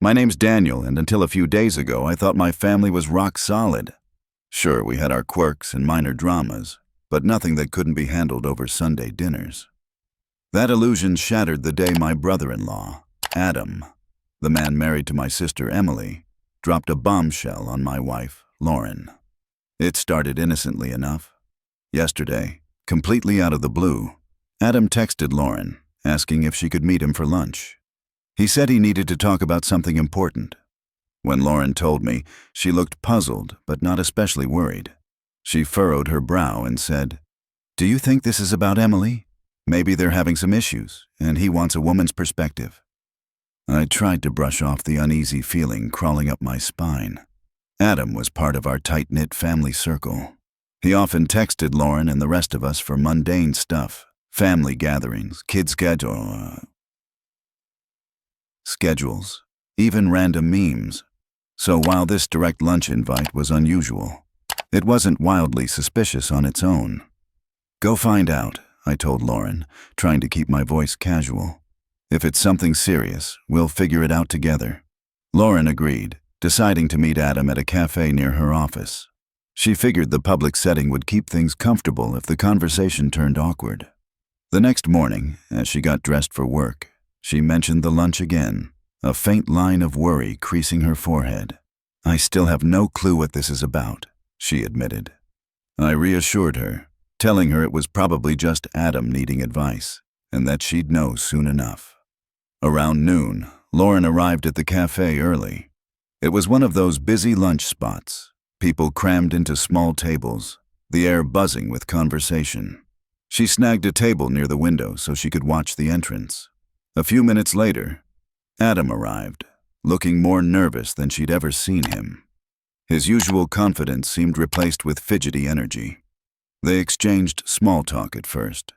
My name's Daniel, and until a few days ago, I thought my family was rock solid. Sure, we had our quirks and minor dramas, but nothing that couldn't be handled over Sunday dinners. That illusion shattered the day my brother-in-law, Adam, the man married to my sister Emily, dropped a bombshell on my wife, Lauren. It started innocently enough. Yesterday, completely out of the blue, Adam texted Lauren, asking if she could meet him for lunch. He said he needed to talk about something important. When Lauren told me, she looked puzzled but not especially worried. She furrowed her brow and said, "Do you think this is about Emily? Maybe they're having some issues, and he wants a woman's perspective." I tried to brush off the uneasy feeling crawling up my spine. Adam was part of our tight-knit family circle. He often texted Lauren and the rest of us for mundane stuff, family gatherings, kid schedules, even random memes. So while this direct lunch invite was unusual, it wasn't wildly suspicious on its own. "Go find out," I told Lauren, trying to keep my voice casual. "If it's something serious, we'll figure it out together." Lauren agreed, deciding to meet Adam at a cafe near her office. She figured the public setting would keep things comfortable if the conversation turned awkward. The next morning, as she got dressed for work, she mentioned the lunch again, a faint line of worry creasing her forehead. "I still have no clue what this is about," she admitted. I reassured her, telling her it was probably just Adam needing advice, and that she'd know soon enough. Around noon, Lauren arrived at the cafe early. It was one of those busy lunch spots, people crammed into small tables, the air buzzing with conversation. She snagged a table near the window so she could watch the entrance. A few minutes later, Adam arrived, looking more nervous than she'd ever seen him. His usual confidence seemed replaced with fidgety energy. They exchanged small talk at first.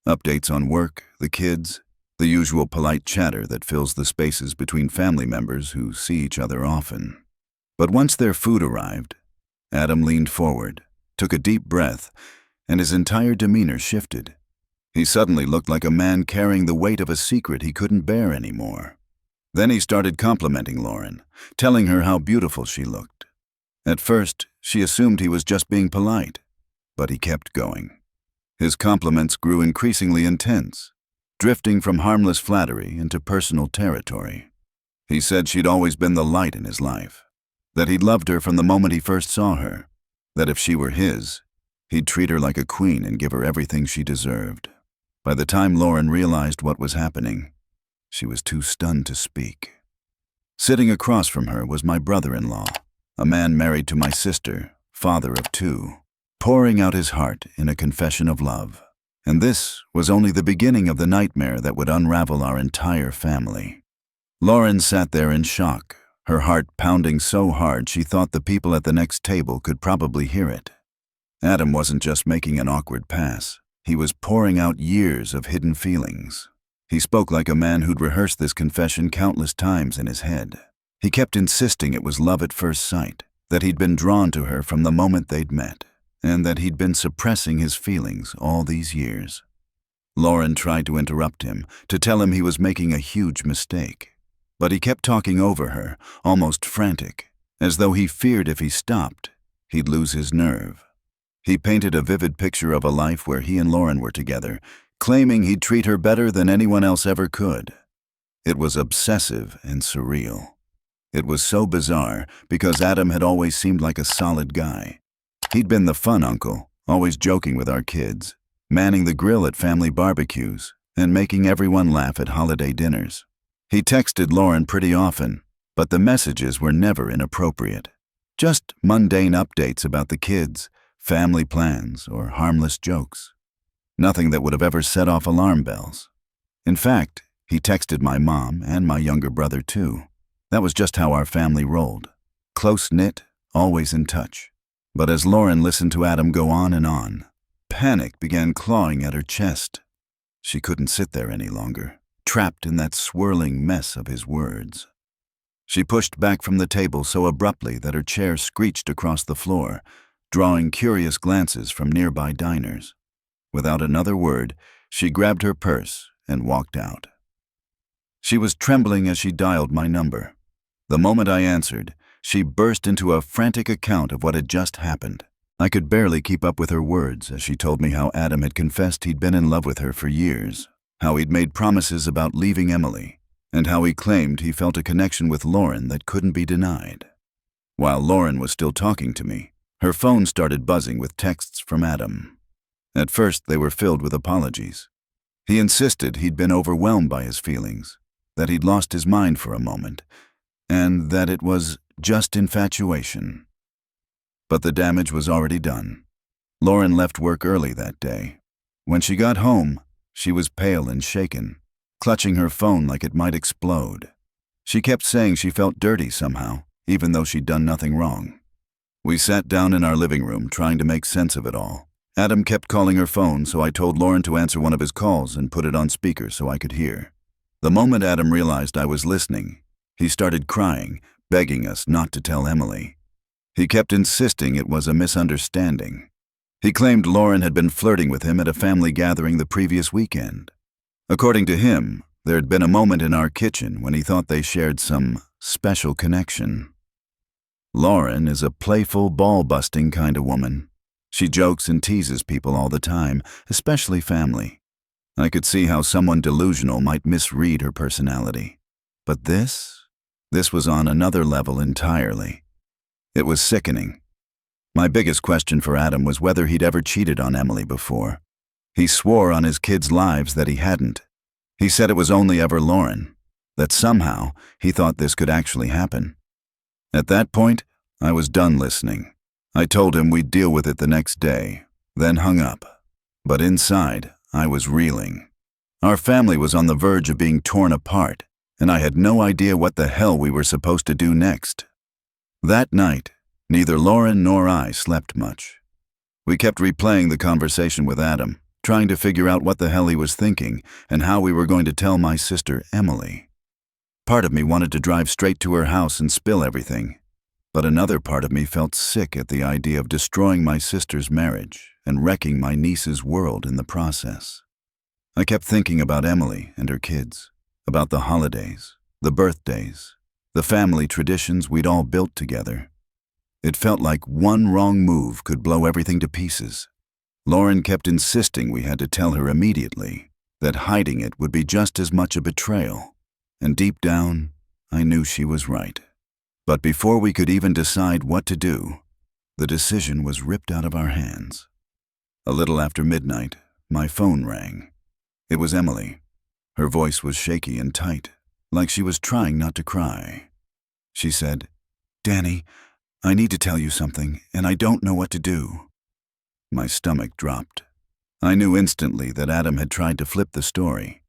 Updates on work, the kids, the usual polite chatter that fills the spaces between family members who see each other often. But once their food arrived, Adam leaned forward, took a deep breath, and his entire demeanor shifted. He suddenly looked like a man carrying the weight of a secret he couldn't bear anymore. Then he started complimenting Lauren, telling her how beautiful she looked. At first, she assumed he was just being polite, but he kept going. His compliments grew increasingly intense, drifting from harmless flattery into personal territory. He said she'd always been the light in his life, that he'd loved her from the moment he first saw her, that if she were his, he'd treat her like a queen and give her everything she deserved. By the time Lauren realized what was happening, she was too stunned to speak. Sitting across from her was my brother-in-law, a man married to my sister, father of two, pouring out his heart in a confession of love. And this was only the beginning of the nightmare that would unravel our entire family. Lauren sat there in shock, her heart pounding so hard she thought the people at the next table could probably hear it. Adam wasn't just making an awkward pass. He was pouring out years of hidden feelings. He spoke like a man who'd rehearsed this confession countless times in his head. He kept insisting it was love at first sight, that he'd been drawn to her from the moment they'd met, and that he'd been suppressing his feelings all these years. Lauren tried to interrupt him, to tell him he was making a huge mistake. But he kept talking over her, almost frantic, as though he feared if he stopped, he'd lose his nerve. He painted a vivid picture of a life where he and Lauren were together, claiming he'd treat her better than anyone else ever could. It was obsessive and surreal. It was so bizarre because Adam had always seemed like a solid guy. He'd been the fun uncle, always joking with our kids, manning the grill at family barbecues, and making everyone laugh at holiday dinners. He texted Lauren pretty often, but the messages were never inappropriate. Just mundane updates about the kids, family plans, or harmless jokes. Nothing that would have ever set off alarm bells. In fact, he texted my mom and my younger brother too. That was just how our family rolled. Close-knit, always in touch. But as Lauren listened to Adam go on and on, panic began clawing at her chest. She couldn't sit there any longer, trapped in that swirling mess of his words. She pushed back from the table so abruptly that her chair screeched across the floor, drawing curious glances from nearby diners. Without another word, she grabbed her purse and walked out. She was trembling as she dialed my number. The moment I answered, she burst into a frantic account of what had just happened. I could barely keep up with her words as she told me how Adam had confessed he'd been in love with her for years, how he'd made promises about leaving Emily, and how he claimed he felt a connection with Lauren that couldn't be denied. While Lauren was still talking to me, her phone started buzzing with texts from Adam. At first, they were filled with apologies. He insisted he'd been overwhelmed by his feelings, that he'd lost his mind for a moment, and that it was just infatuation. But the damage was already done. Lauren left work early that day. When she got home, she was pale and shaken, clutching her phone like it might explode. She kept saying she felt dirty somehow, even though she'd done nothing wrong. We sat down in our living room trying to make sense of it all. Adam kept calling her phone, so I told Lauren to answer one of his calls and put it on speaker so I could hear. The moment Adam realized I was listening, he started crying, begging us not to tell Emily. He kept insisting it was a misunderstanding. He claimed Lauren had been flirting with him at a family gathering the previous weekend. According to him, there had been a moment in our kitchen when he thought they shared some special connection. Lauren is a playful, ball-busting kind of woman. She jokes and teases people all the time, especially family. I could see how someone delusional might misread her personality. But this was on another level entirely. It was sickening. My biggest question for Adam was whether he'd ever cheated on Emily before. He swore on his kids' lives that he hadn't. He said it was only ever Lauren, that somehow he thought this could actually happen. At that point, I was done listening. I told him we'd deal with it the next day, then hung up. But inside, I was reeling. Our family was on the verge of being torn apart, and I had no idea what the hell we were supposed to do next. That night, neither Lauren nor I slept much. We kept replaying the conversation with Adam, trying to figure out what the hell he was thinking and how we were going to tell my sister Emily. Part of me wanted to drive straight to her house and spill everything, but another part of me felt sick at the idea of destroying my sister's marriage and wrecking my niece's world in the process. I kept thinking about Emily and her kids, about the holidays, the birthdays, the family traditions we'd all built together. It felt like one wrong move could blow everything to pieces. Lauren kept insisting we had to tell her immediately, that hiding it would be just as much a betrayal. And deep down, I knew she was right. But before we could even decide what to do, the decision was ripped out of our hands. A little after midnight, my phone rang. It was Emily. Her voice was shaky and tight, like she was trying not to cry. She said, "Danny, I need to tell you something, and I don't know what to do." My stomach dropped. I knew instantly that Adam had tried to flip the story.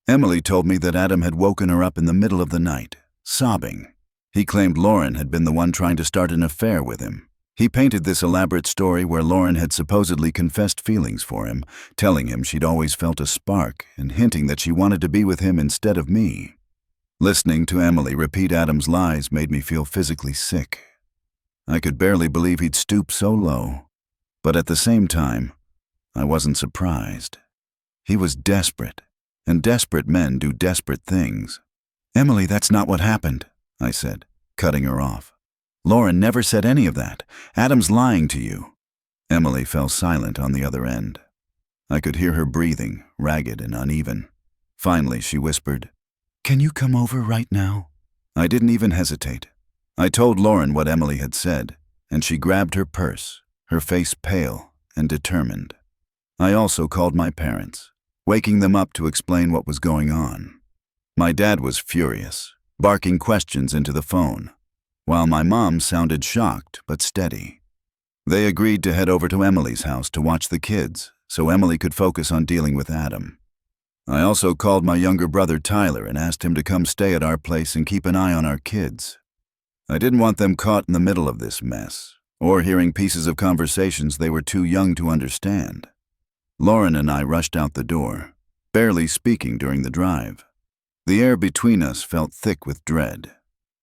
Emily told me that Adam had woken her up in the middle of the night, sobbing. He claimed Lauren had been the one trying to start an affair with him. He painted this elaborate story where Lauren had supposedly confessed feelings for him, telling him she'd always felt a spark and hinting that she wanted to be with him instead of me. Listening to Emily repeat Adam's lies made me feel physically sick. I could barely believe he'd stoop so low, but at the same time, I wasn't surprised. He was desperate, and desperate men do desperate things. "Emily, that's not what happened," I said, cutting her off. "Lauren never said any of that. Adam's lying to you." Emily fell silent on the other end. I could hear her breathing, ragged and uneven. Finally, she whispered, "Can you come over right now?" I didn't even hesitate. I told Lauren what Emily had said, and she grabbed her purse, her face pale and determined. I also called my parents, waking them up to explain what was going on. My dad was furious, barking questions into the phone, while my mom sounded shocked but steady. They agreed to head over to Emily's house to watch the kids, so Emily could focus on dealing with Adam. I also called my younger brother Tyler and asked him to come stay at our place and keep an eye on our kids. I didn't want them caught in the middle of this mess, or hearing pieces of conversations they were too young to understand. Lauren and I rushed out the door, barely speaking during the drive. The air between us felt thick with dread.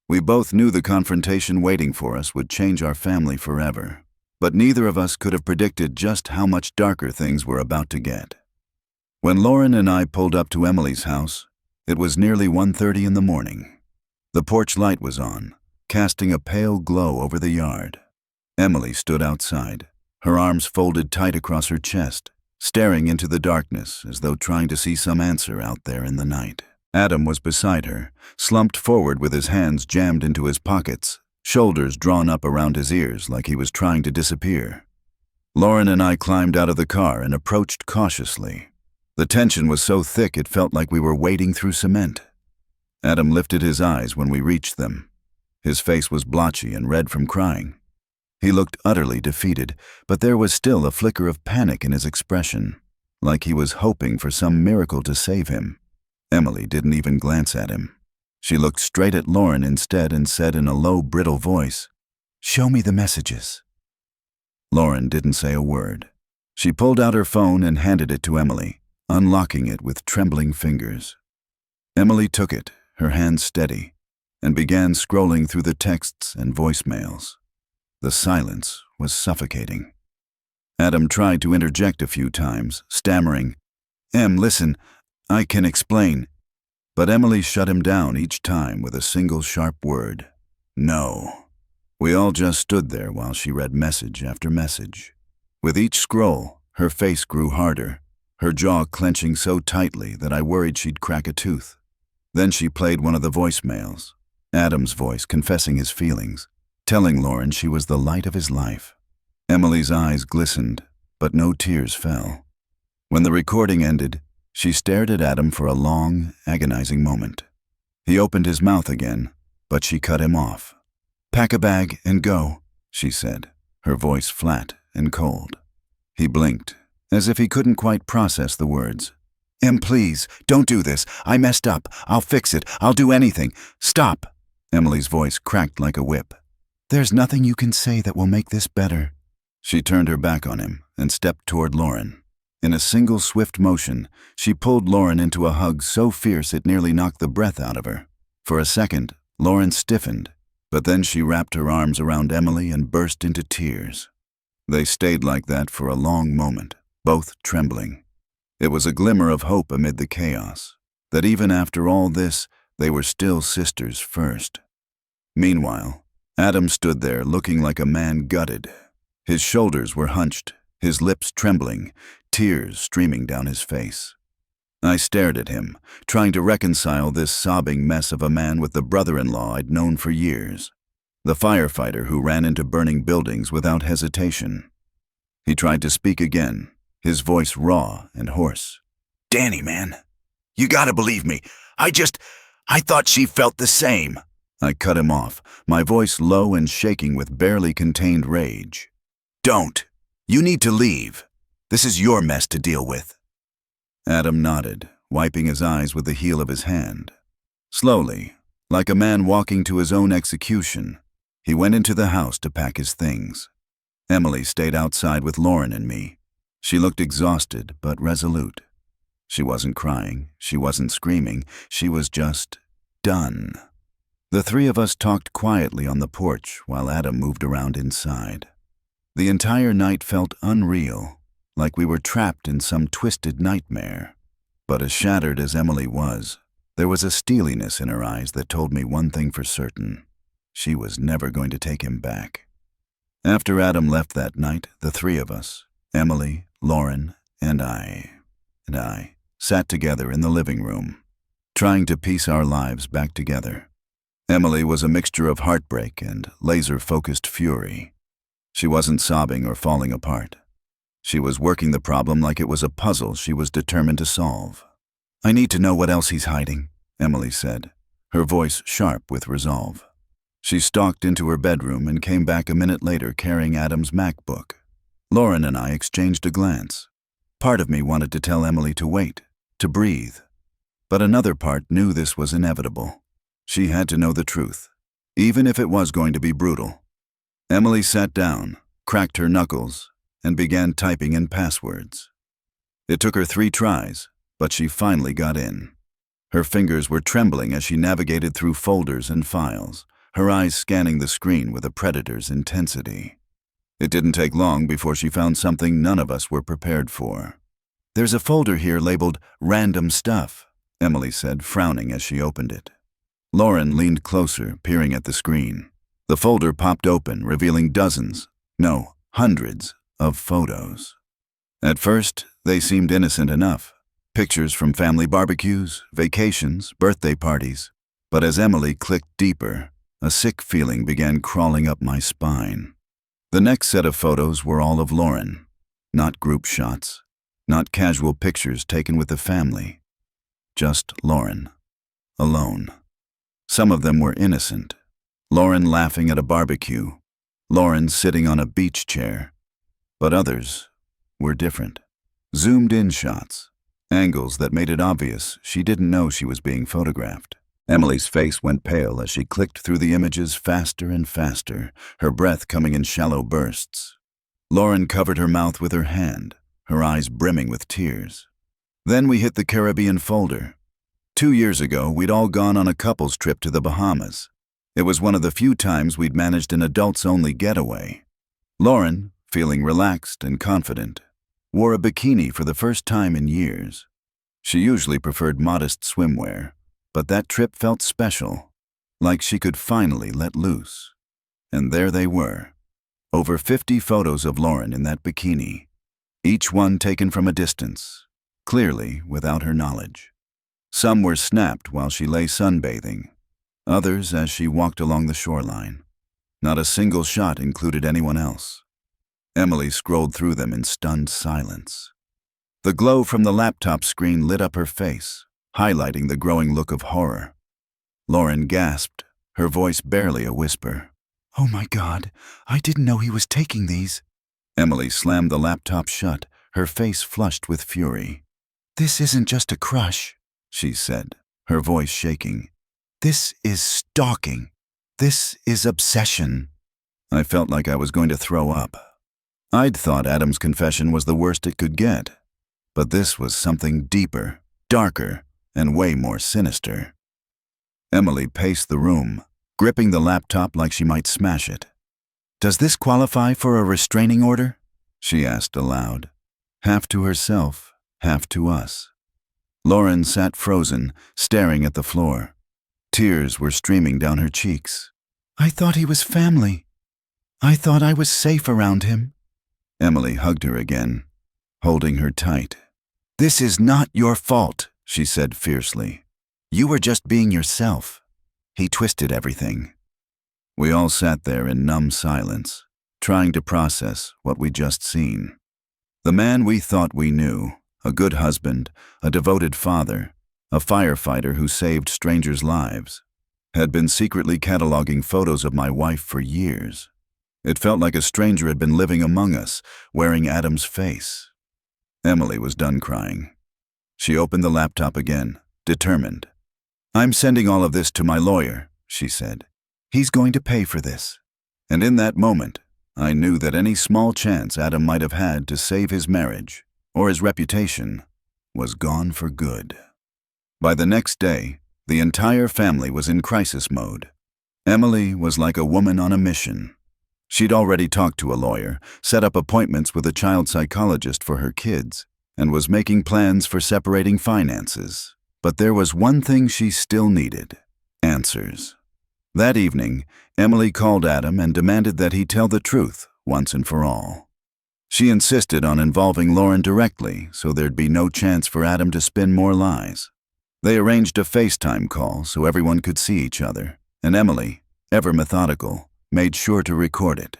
We both knew the confrontation waiting for us would change our family forever, but neither of us could have predicted just how much darker things were about to get. When Lauren and I pulled up to Emily's house, it was nearly 1:30 in the morning. The porch light was on, casting a pale glow over the yard. Emily stood outside, her arms folded tight across her chest, staring into the darkness as though trying to see some answer out there in the night. Adam was beside her, slumped forward with his hands jammed into his pockets, shoulders drawn up around his ears like he was trying to disappear. Lauren and I climbed out of the car and approached cautiously. The tension was so thick it felt like we were wading through cement. Adam lifted his eyes when we reached them. His face was blotchy and red from crying. He looked utterly defeated, but there was still a flicker of panic in his expression, like he was hoping for some miracle to save him. Emily didn't even glance at him. She looked straight at Lauren instead and said in a low, brittle voice, "Show me the messages." Lauren didn't say a word. She pulled out her phone and handed it to Emily, unlocking it with trembling fingers. Emily took it, her hands steady, and began scrolling through the texts and voicemails. The silence was suffocating. Adam tried to interject a few times, stammering, Listen, I can explain." But Emily shut him down each time with a single sharp word, "No." We all just stood there while she read message after message. With each scroll, her face grew harder, her jaw clenching so tightly that I worried she'd crack a tooth. Then she played one of the voicemails, Adam's voice confessing his feelings, telling Lauren she was the light of his life. Emily's eyes glistened, but no tears fell. When the recording ended, she stared at Adam for a long, agonizing moment. He opened his mouth again, but she cut him off. "Pack a bag and go," she said, her voice flat and cold. He blinked, as if he couldn't quite process the words. Please, don't do this. I messed up. I'll fix it. I'll do anything. Stop." Emily's voice cracked like a whip. "There's nothing you can say that will make this better." She turned her back on him and stepped toward Lauren. In a single swift motion, she pulled Lauren into a hug so fierce it nearly knocked the breath out of her. For a second, Lauren stiffened, but then she wrapped her arms around Emily and burst into tears. They stayed like that for a long moment, both trembling. It was a glimmer of hope amid the chaos, that even after all this, they were still sisters first. Meanwhile, Adam stood there looking like a man gutted. His shoulders were hunched, his lips trembling, tears streaming down his face. I stared at him, trying to reconcile this sobbing mess of a man with the brother-in-law I'd known for years, the firefighter who ran into burning buildings without hesitation. He tried to speak again, his voice raw and hoarse. "Danny, man, you gotta believe me. I thought she felt the same." I cut him off, my voice low and shaking with barely contained rage. "Don't. You need to leave. This is your mess to deal with." Adam nodded, wiping his eyes with the heel of his hand. Slowly, like a man walking to his own execution, he went into the house to pack his things. Emily stayed outside with Lauren and me. She looked exhausted but resolute. She wasn't crying, she wasn't screaming, she was just done. The three of us talked quietly on the porch while Adam moved around inside. The entire night felt unreal, like we were trapped in some twisted nightmare. But as shattered as Emily was, there was a steeliness in her eyes that told me one thing for certain. She was never going to take him back. After Adam left that night, the three of us, Emily, Lauren, and I, sat together in the living room, trying to piece our lives back together. Emily was a mixture of heartbreak and laser-focused fury. She wasn't sobbing or falling apart. She was working the problem like it was a puzzle she was determined to solve. "I need to know what else he's hiding," Emily said, her voice sharp with resolve. She stalked into her bedroom and came back a minute later carrying Adam's MacBook. Lauren and I exchanged a glance. Part of me wanted to tell Emily to wait, to breathe. But another part knew this was inevitable. She had to know the truth, even if it was going to be brutal. Emily sat down, cracked her knuckles, and began typing in passwords. It took her 3 tries, but she finally got in. Her fingers were trembling as she navigated through folders and files, her eyes scanning the screen with a predator's intensity. It didn't take long before she found something none of us were prepared for. "There's a folder here labeled Random Stuff," Emily said, frowning as she opened it. Lauren leaned closer, peering at the screen. The folder popped open, revealing dozens, no, hundreds, of photos. At first, they seemed innocent enough. Pictures from family barbecues, vacations, birthday parties. But as Emily clicked deeper, a sick feeling began crawling up my spine. The next set of photos were all of Lauren. Not group shots, not casual pictures taken with the family. Just Lauren. Alone. Some of them were innocent. Lauren laughing at a barbecue. Lauren sitting on a beach chair. But others were different. Zoomed-in shots. Angles that made it obvious she didn't know she was being photographed. Emily's face went pale as she clicked through the images faster and faster, her breath coming in shallow bursts. Lauren covered her mouth with her hand, her eyes brimming with tears. Then we hit the Caribbean folder. 2 years ago, we'd all gone on a couple's trip to the Bahamas. It was one of the few times we'd managed an adults-only getaway. Lauren, feeling relaxed and confident, wore a bikini for the first time in years. She usually preferred modest swimwear, but that trip felt special, like she could finally let loose. And there they were, over 50 photos of Lauren in that bikini, each one taken from a distance, clearly without her knowledge. Some were snapped while she lay sunbathing, others as she walked along the shoreline. Not a single shot included anyone else. Emily scrolled through them in stunned silence. The glow from the laptop screen lit up her face, highlighting the growing look of horror. Lauren gasped, her voice barely a whisper. "Oh my God, I didn't know he was taking these." Emily slammed the laptop shut, her face flushed with fury. "This isn't just a crush," she said, her voice shaking. "This is stalking. This is obsession." I felt like I was going to throw up. I'd thought Adam's confession was the worst it could get, but this was something deeper, darker, and way more sinister. Emily paced the room, gripping the laptop like she might smash it. "Does this qualify for a restraining order?" she asked aloud, half to herself, half to us. Lauren sat frozen, staring at the floor. Tears were streaming down her cheeks. "I thought he was family. I thought I was safe around him." Emily hugged her again, holding her tight. "This is not your fault," she said fiercely. "You were just being yourself. He twisted everything." We all sat there in numb silence, trying to process what we'd just seen. The man we thought we knew, a good husband, a devoted father, a firefighter who saved strangers' lives, had been secretly cataloging photos of my wife for years. It felt like a stranger had been living among us, wearing Adam's face. Emily was done crying. She opened the laptop again, determined. "I'm sending all of this to my lawyer," she said. "He's going to pay for this." And in that moment, I knew that any small chance Adam might have had to save his marriage, or his reputation, was gone for good. By the next day, the entire family was in crisis mode. Emily was like a woman on a mission. She'd already talked to a lawyer, set up appointments with a child psychologist for her kids, and was making plans for separating finances. But there was one thing she still needed: answers. That evening, Emily called Adam and demanded that he tell the truth once and for all. She insisted on involving Lauren directly so there'd be no chance for Adam to spin more lies. They arranged a FaceTime call so everyone could see each other, and Emily, ever methodical, made sure to record it.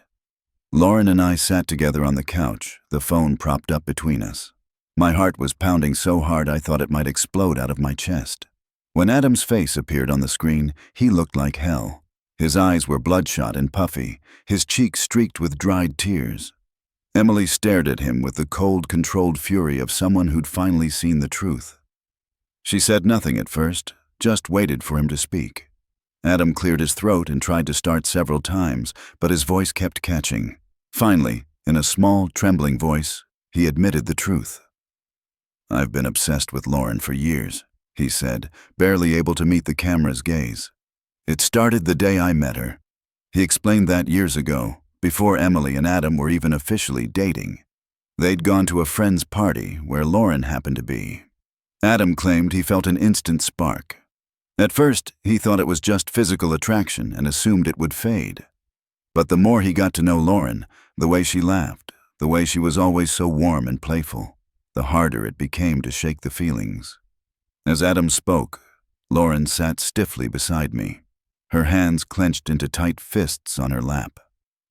Lauren and I sat together on the couch, the phone propped up between us. My heart was pounding so hard I thought it might explode out of my chest. When Adam's face appeared on the screen, he looked like hell. His eyes were bloodshot and puffy, his cheeks streaked with dried tears. Emily stared at him with the cold, controlled fury of someone who'd finally seen the truth. She said nothing at first, just waited for him to speak. Adam cleared his throat and tried to start several times, but his voice kept catching. Finally, in a small, trembling voice, he admitted the truth. "I've been obsessed with Lauren for years," he said, barely able to meet the camera's gaze. "It started the day I met her." He explained that years ago, before Emily and Adam were even officially dating. They'd gone to a friend's party where Lauren happened to be. Adam claimed he felt an instant spark. At first, he thought it was just physical attraction and assumed it would fade. But the more he got to know Lauren, the way she laughed, the way she was always so warm and playful, the harder it became to shake the feelings. As Adam spoke, Lauren sat stiffly beside me, her hands clenched into tight fists on her lap.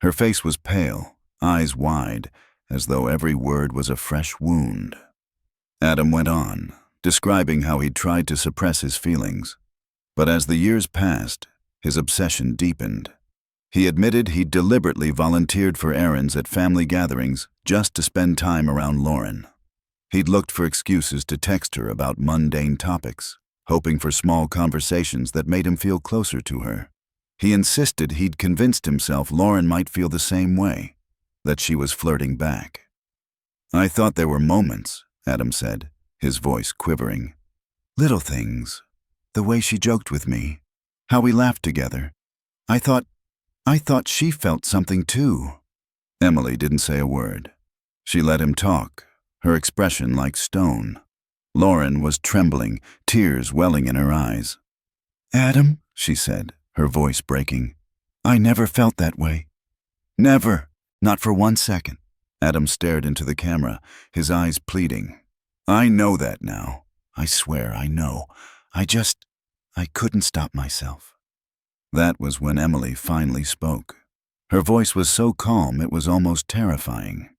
Her face was pale, eyes wide, as though every word was a fresh wound. Adam went on, describing how he'd tried to suppress his feelings. But as the years passed, his obsession deepened. He admitted he'd deliberately volunteered for errands at family gatherings just to spend time around Lauren. He'd looked for excuses to text her about mundane topics, hoping for small conversations that made him feel closer to her. He insisted he'd convinced himself Lauren might feel the same way, that she was flirting back. "I thought there were moments," Adam said, his voice quivering. "Little things. The way she joked with me. How we laughed together. I thought she felt something too." Emily didn't say a word. She let him talk, her expression like stone. Lauren was trembling, tears welling in her eyes. "Adam," she said, her voice breaking, "I never felt that way. Never. Not for 1 second." Adam stared into the camera, his eyes pleading. "I know that now. I swear I know. I couldn't stop myself." That was when Emily finally spoke. Her voice was so calm it was almost terrifying.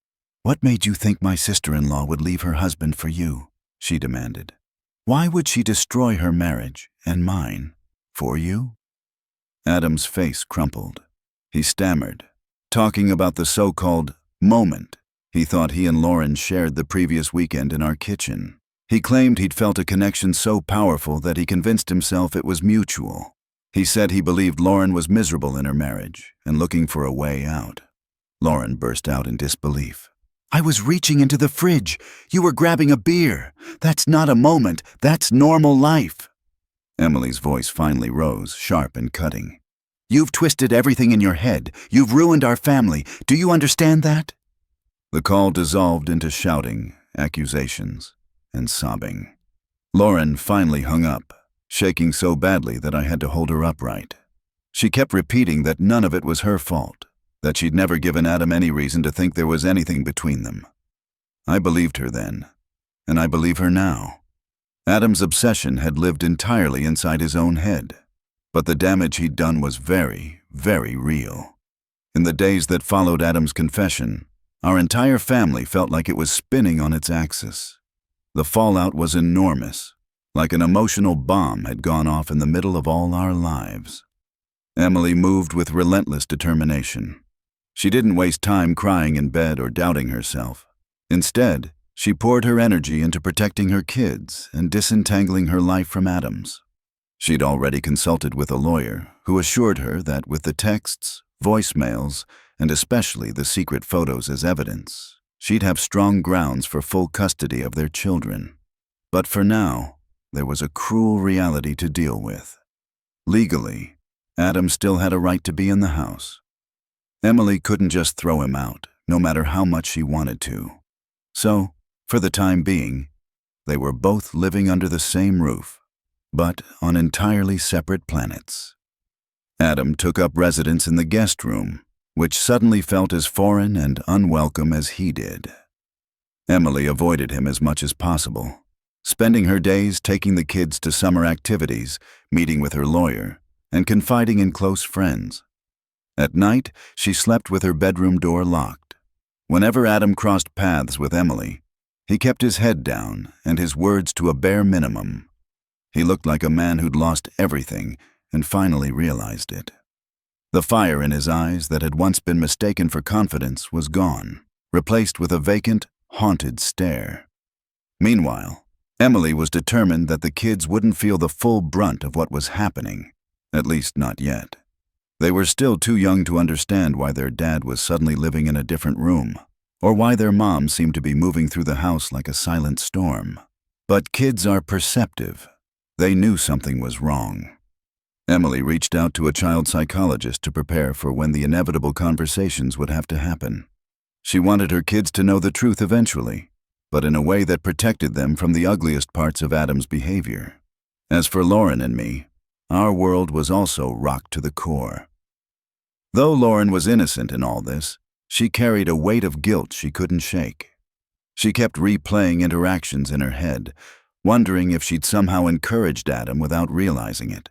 "What made you think my sister-in-law would leave her husband for you?" she demanded. "Why would she destroy her marriage, and mine, for you?" Adam's face crumpled. He stammered, talking about the so-called moment he thought he and Lauren shared the previous weekend in our kitchen. He claimed he'd felt a connection so powerful that he convinced himself it was mutual. He said he believed Lauren was miserable in her marriage and looking for a way out. Lauren burst out in disbelief. "I was reaching into the fridge. You were grabbing a beer. That's not a moment. That's normal life." Emily's voice finally rose, sharp and cutting. "You've twisted everything in your head. You've ruined our family. Do you understand that?" The call dissolved into shouting, accusations, and sobbing. Lauren finally hung up, shaking so badly that I had to hold her upright. She kept repeating that none of it was her fault, that she'd never given Adam any reason to think there was anything between them. I believed her then, and I believe her now. Adam's obsession had lived entirely inside his own head, but the damage he'd done was very, very real. In the days that followed Adam's confession, our entire family felt like it was spinning on its axis. The fallout was enormous, like an emotional bomb had gone off in the middle of all our lives. Emily moved with relentless determination. She didn't waste time crying in bed or doubting herself. Instead, she poured her energy into protecting her kids and disentangling her life from Adam's. She'd already consulted with a lawyer who assured her that with the texts, voicemails, and especially the secret photos as evidence, she'd have strong grounds for full custody of their children. But for now, there was a cruel reality to deal with. Legally, Adam still had a right to be in the house. Emily couldn't just throw him out, no matter how much she wanted to. So, for the time being, they were both living under the same roof, but on entirely separate planets. Adam took up residence in the guest room, which suddenly felt as foreign and unwelcome as he did. Emily avoided him as much as possible, spending her days taking the kids to summer activities, meeting with her lawyer, and confiding in close friends. At night, she slept with her bedroom door locked. Whenever Adam crossed paths with Emily, he kept his head down and his words to a bare minimum. He looked like a man who'd lost everything and finally realized it. The fire in his eyes that had once been mistaken for confidence was gone, replaced with a vacant, haunted stare. Meanwhile, Emily was determined that the kids wouldn't feel the full brunt of what was happening, at least not yet. They were still too young to understand why their dad was suddenly living in a different room, or why their mom seemed to be moving through the house like a silent storm. But kids are perceptive. They knew something was wrong. Emily reached out to a child psychologist to prepare for when the inevitable conversations would have to happen. She wanted her kids to know the truth eventually, but in a way that protected them from the ugliest parts of Adam's behavior. As for Lauren and me, our world was also rocked to the core. Though Lauren was innocent in all this, she carried a weight of guilt she couldn't shake. She kept replaying interactions in her head, wondering if she'd somehow encouraged Adam without realizing it.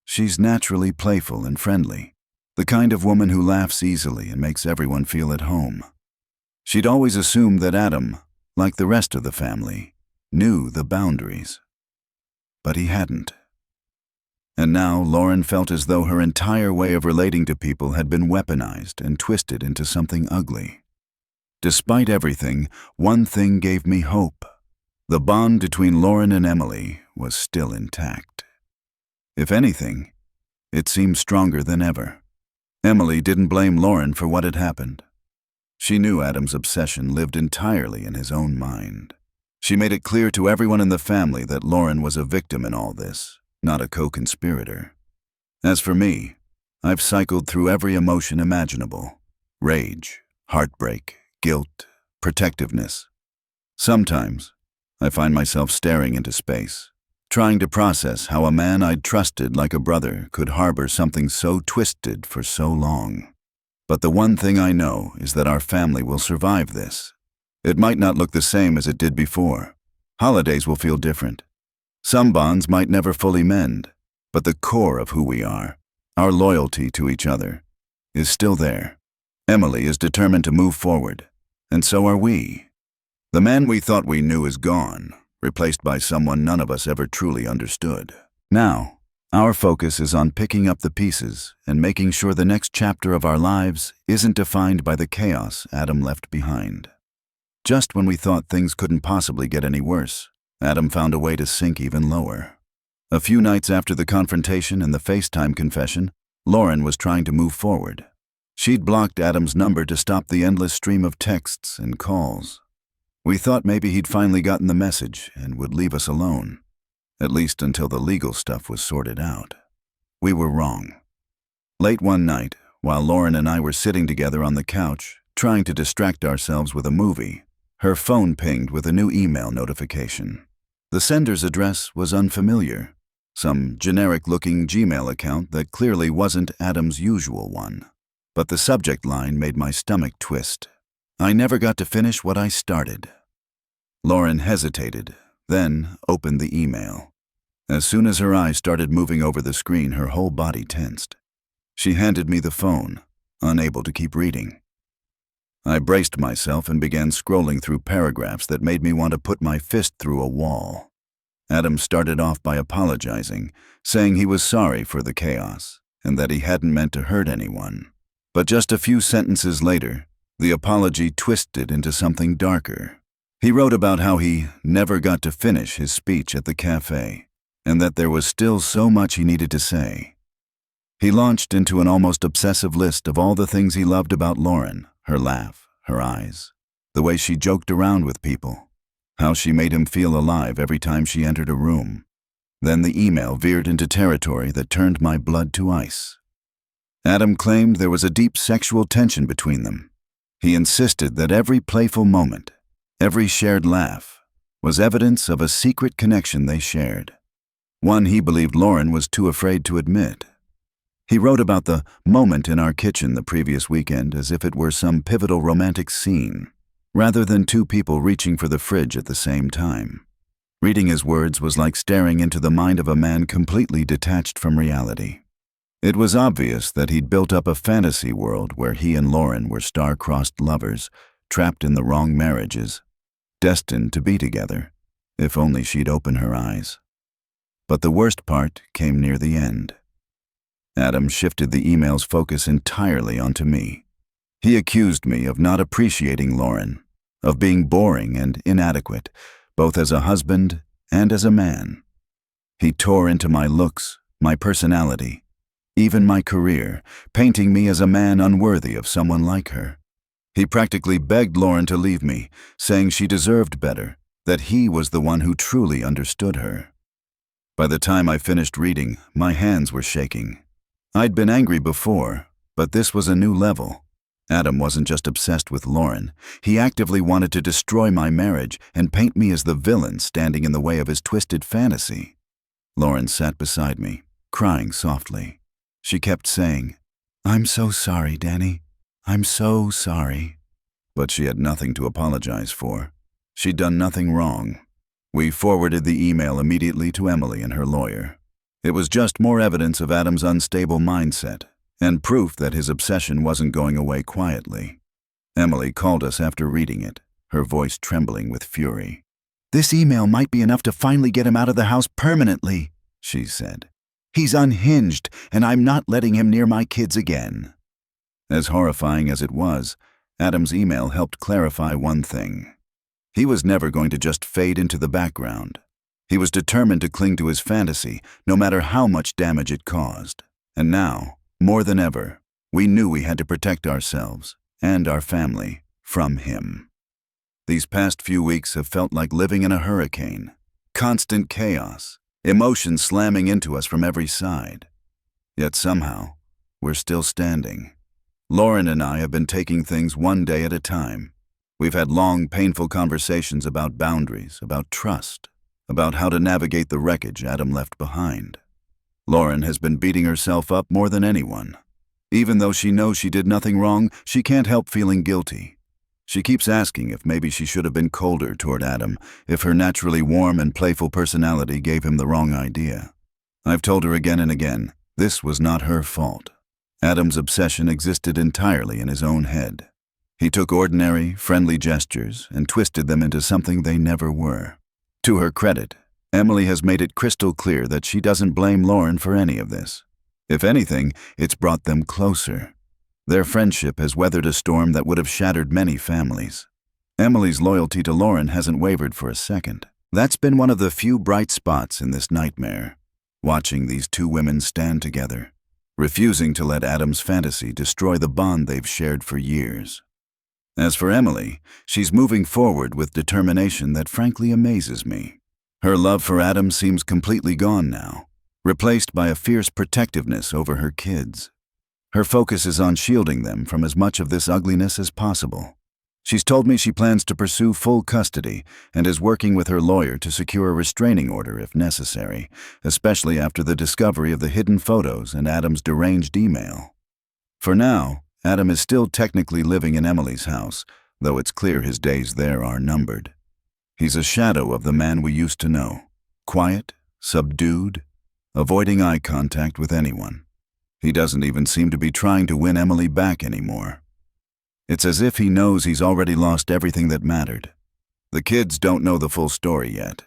She's naturally playful and friendly, the kind of woman who laughs easily and makes everyone feel at home. She'd always assumed that Adam, like the rest of the family, knew the boundaries. But he hadn't. And now Lauren felt as though her entire way of relating to people had been weaponized and twisted into something ugly. Despite everything, one thing gave me hope. The bond between Lauren and Emily was still intact. If anything, it seemed stronger than ever. Emily didn't blame Lauren for what had happened. She knew Adam's obsession lived entirely in his own mind. She made it clear to everyone in the family that Lauren was a victim in all this, not a co-conspirator. As for me, I've cycled through every emotion imaginable: rage, heartbreak, guilt, protectiveness. Sometimes, I find myself staring into space, trying to process how a man I'd trusted like a brother could harbor something so twisted for so long. But the one thing I know is that our family will survive this. It might not look the same as it did before. Holidays will feel different. Some bonds might never fully mend, but the core of who we are, our loyalty to each other, is still there. Emily is determined to move forward, and so are we. The man we thought we knew is gone, replaced by someone none of us ever truly understood. Now, our focus is on picking up the pieces and making sure the next chapter of our lives isn't defined by the chaos Adam left behind. Just when we thought things couldn't possibly get any worse, Adam found a way to sink even lower. A few nights after the confrontation and the FaceTime confession, Lauren was trying to move forward. She'd blocked Adam's number to stop the endless stream of texts and calls. We thought maybe he'd finally gotten the message and would leave us alone, at least until the legal stuff was sorted out. We were wrong. Late one night, while Lauren and I were sitting together on the couch, trying to distract ourselves with a movie, her phone pinged with a new email notification. The sender's address was unfamiliar, some generic-looking Gmail account that clearly wasn't Adam's usual one. But the subject line made my stomach twist. I never got to finish what I started. Lauren hesitated, then opened the email. As soon as her eyes started moving over the screen, her whole body tensed. She handed me the phone, unable to keep reading. I braced myself and began scrolling through paragraphs that made me want to put my fist through a wall. Adam started off by apologizing, saying he was sorry for the chaos and that he hadn't meant to hurt anyone. But just a few sentences later, the apology twisted into something darker. He wrote about how he never got to finish his speech at the cafe, and that there was still so much he needed to say. He launched into an almost obsessive list of all the things he loved about Lauren: her laugh, her eyes, the way she joked around with people, how she made him feel alive every time she entered a room. Then the email veered into territory that turned my blood to ice. Adam claimed there was a deep sexual tension between them. He insisted that every playful moment, every shared laugh, was evidence of a secret connection they shared, one he believed Lauren was too afraid to admit. He wrote about the moment in our kitchen the previous weekend as if it were some pivotal romantic scene, rather than two people reaching for the fridge at the same time. Reading his words was like staring into the mind of a man completely detached from reality. It was obvious that he'd built up a fantasy world where he and Lauren were star-crossed lovers, trapped in the wrong marriages, destined to be together, if only she'd open her eyes. But the worst part came near the end. Adam shifted the email's focus entirely onto me. He accused me of not appreciating Lauren, of being boring and inadequate, both as a husband and as a man. He tore into my looks, my personality, even my career, painting me as a man unworthy of someone like her. He practically begged Lauren to leave me, saying she deserved better, that he was the one who truly understood her. By the time I finished reading, my hands were shaking. I'd been angry before, but this was a new level. Adam wasn't just obsessed with Lauren. He actively wanted to destroy my marriage and paint me as the villain standing in the way of his twisted fantasy. Lauren sat beside me, crying softly. She kept saying, "I'm so sorry, Danny. I'm so sorry." But she had nothing to apologize for. She'd done nothing wrong. We forwarded the email immediately to Emily and her lawyer. It was just more evidence of Adam's unstable mindset and proof that his obsession wasn't going away quietly. Emily called us after reading it, her voice trembling with fury. "This email might be enough to finally get him out of the house permanently," she said. "He's unhinged, and I'm not letting him near my kids again." As horrifying as it was, Adam's email helped clarify one thing. He was never going to just fade into the background. He was determined to cling to his fantasy, no matter how much damage it caused. And now, more than ever, we knew we had to protect ourselves and our family from him. These past few weeks have felt like living in a hurricane. Constant chaos, emotions slamming into us from every side. Yet somehow, we're still standing. Lauren and I have been taking things one day at a time. We've had long, painful conversations about boundaries, about trust, about how to navigate the wreckage Adam left behind. Lauren has been beating herself up more than anyone. Even though she knows she did nothing wrong, she can't help feeling guilty. She keeps asking if maybe she should have been colder toward Adam, if her naturally warm and playful personality gave him the wrong idea. I've told her again and again, this was not her fault. Adam's obsession existed entirely in his own head. He took ordinary, friendly gestures and twisted them into something they never were. To her credit, Emily has made it crystal clear that she doesn't blame Lauren for any of this. If anything, it's brought them closer. Their friendship has weathered a storm that would have shattered many families. Emily's loyalty to Lauren hasn't wavered for a second. That's been one of the few bright spots in this nightmare, watching these two women stand together, refusing to let Adam's fantasy destroy the bond they've shared for years. As for Emily, she's moving forward with determination that frankly amazes me. Her love for Adam seems completely gone now, replaced by a fierce protectiveness over her kids. Her focus is on shielding them from as much of this ugliness as possible. She's told me she plans to pursue full custody and is working with her lawyer to secure a restraining order if necessary, especially after the discovery of the hidden photos and Adam's deranged email. For now, Adam is still technically living in Emily's house, though it's clear his days there are numbered. He's a shadow of the man we used to know, quiet, subdued, avoiding eye contact with anyone. He doesn't even seem to be trying to win Emily back anymore. It's as if he knows he's already lost everything that mattered. The kids don't know the full story yet,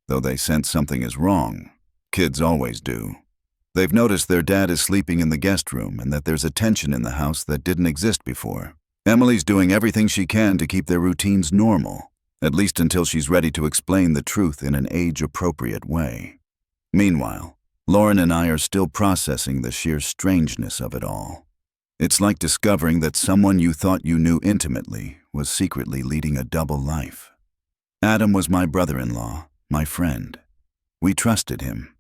though they sense something is wrong. Kids always do. They've noticed their dad is sleeping in the guest room and that there's a tension in the house that didn't exist before. Emily's doing everything she can to keep their routines normal, at least until she's ready to explain the truth in an age-appropriate way. Meanwhile, Lauren and I are still processing the sheer strangeness of it all. It's like discovering that someone you thought you knew intimately was secretly leading a double life. Adam was my brother-in-law, my friend. We trusted him.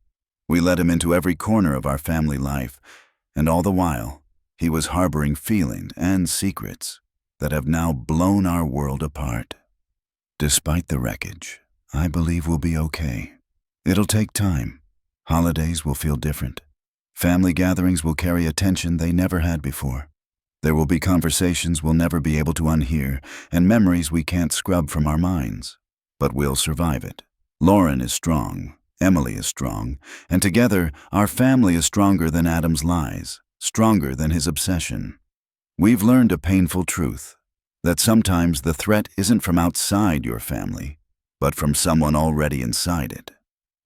We let him into every corner of our family life, and all the while, he was harboring feelings and secrets that have now blown our world apart. Despite the wreckage, I believe we'll be okay. It'll take time. Holidays will feel different. Family gatherings will carry a tension they never had before. There will be conversations we'll never be able to unhear, and memories we can't scrub from our minds. But we'll survive it. Lauren is strong. Emily is strong, and together, our family is stronger than Adam's lies, stronger than his obsession. We've learned a painful truth, that sometimes the threat isn't from outside your family, but from someone already inside it.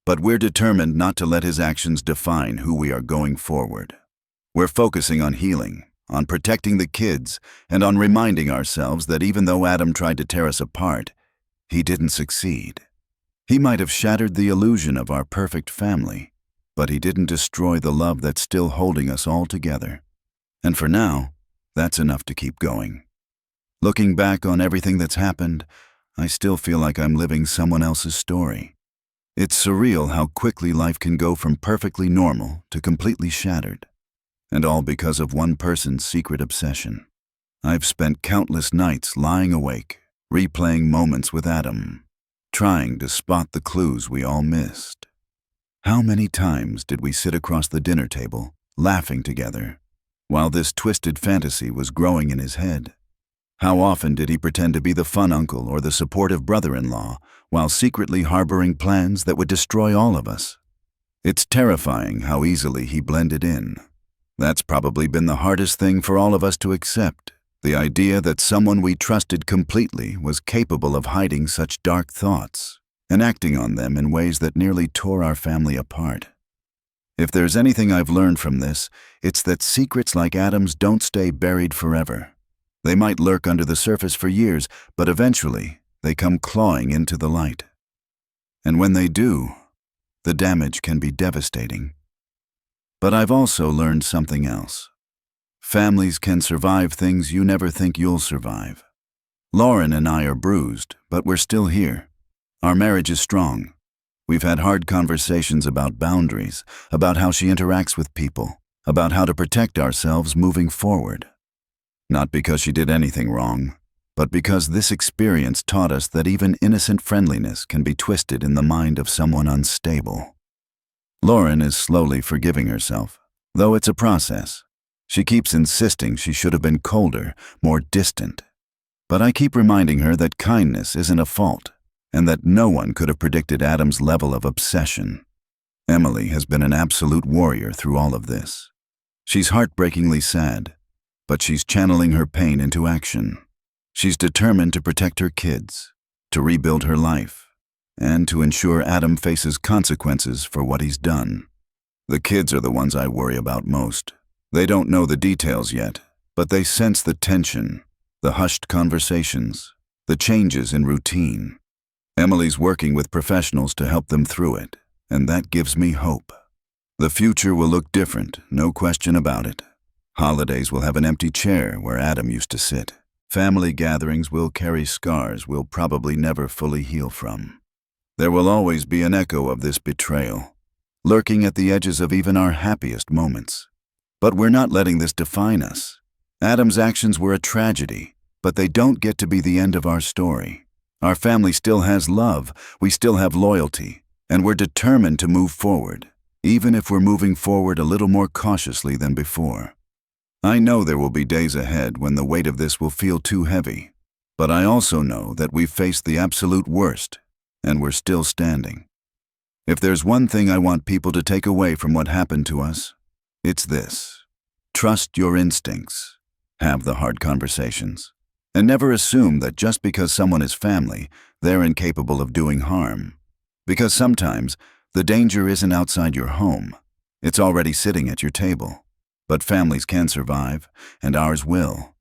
But we're determined not to let his actions define who we are going forward. We're focusing on healing, on protecting the kids, and on reminding ourselves that even though Adam tried to tear us apart, he didn't succeed. He might have shattered the illusion of our perfect family, but he didn't destroy the love that's still holding us all together. And for now, that's enough to keep going. Looking back on everything that's happened, I still feel like I'm living someone else's story. It's surreal how quickly life can go from perfectly normal to completely shattered, and all because of one person's secret obsession. I've spent countless nights lying awake, replaying moments with Adam, trying to spot the clues we all missed. How many times did we sit across the dinner table, laughing together, while this twisted fantasy was growing in his head? How often did he pretend to be the fun uncle or the supportive brother-in-law, while secretly harboring plans that would destroy all of us? It's terrifying how easily he blended in. That's probably been the hardest thing for all of us to accept, the idea that someone we trusted completely was capable of hiding such dark thoughts and acting on them in ways that nearly tore our family apart. If there's anything I've learned from this, it's that secrets like Adam's don't stay buried forever. They might lurk under the surface for years, but eventually they come clawing into the light. And when they do, the damage can be devastating. But I've also learned something else. Families can survive things you never think you'll survive. Lauren and I are bruised, but we're still here. Our marriage is strong. We've had hard conversations about boundaries, about how she interacts with people, about how to protect ourselves moving forward. Not because she did anything wrong, but because this experience taught us that even innocent friendliness can be twisted in the mind of someone unstable. Lauren is slowly forgiving herself, though it's a process. She keeps insisting she should have been colder, more distant. But I keep reminding her that kindness isn't a fault, and that no one could have predicted Adam's level of obsession. Emily has been an absolute warrior through all of this. She's heartbreakingly sad, but she's channeling her pain into action. She's determined to protect her kids, to rebuild her life, and to ensure Adam faces consequences for what he's done. The kids are the ones I worry about most. They don't know the details yet, but they sense the tension, the hushed conversations, the changes in routine. Emily's working with professionals to help them through it, and that gives me hope. The future will look different, no question about it. Holidays will have an empty chair where Adam used to sit. Family gatherings will carry scars we'll probably never fully heal from. There will always be an echo of this betrayal, lurking at the edges of even our happiest moments. But we're not letting this define us. Adam's actions were a tragedy, but they don't get to be the end of our story. Our family still has love, we still have loyalty, and we're determined to move forward, even if we're moving forward a little more cautiously than before. I know there will be days ahead when the weight of this will feel too heavy, but I also know that we've faced the absolute worst, and we're still standing. If there's one thing I want people to take away from what happened to us, it's this: trust your instincts, have the hard conversations, and never assume that just because someone is family, they're incapable of doing harm. Because sometimes the danger isn't outside your home, it's already sitting at your table. But families can survive, and ours will.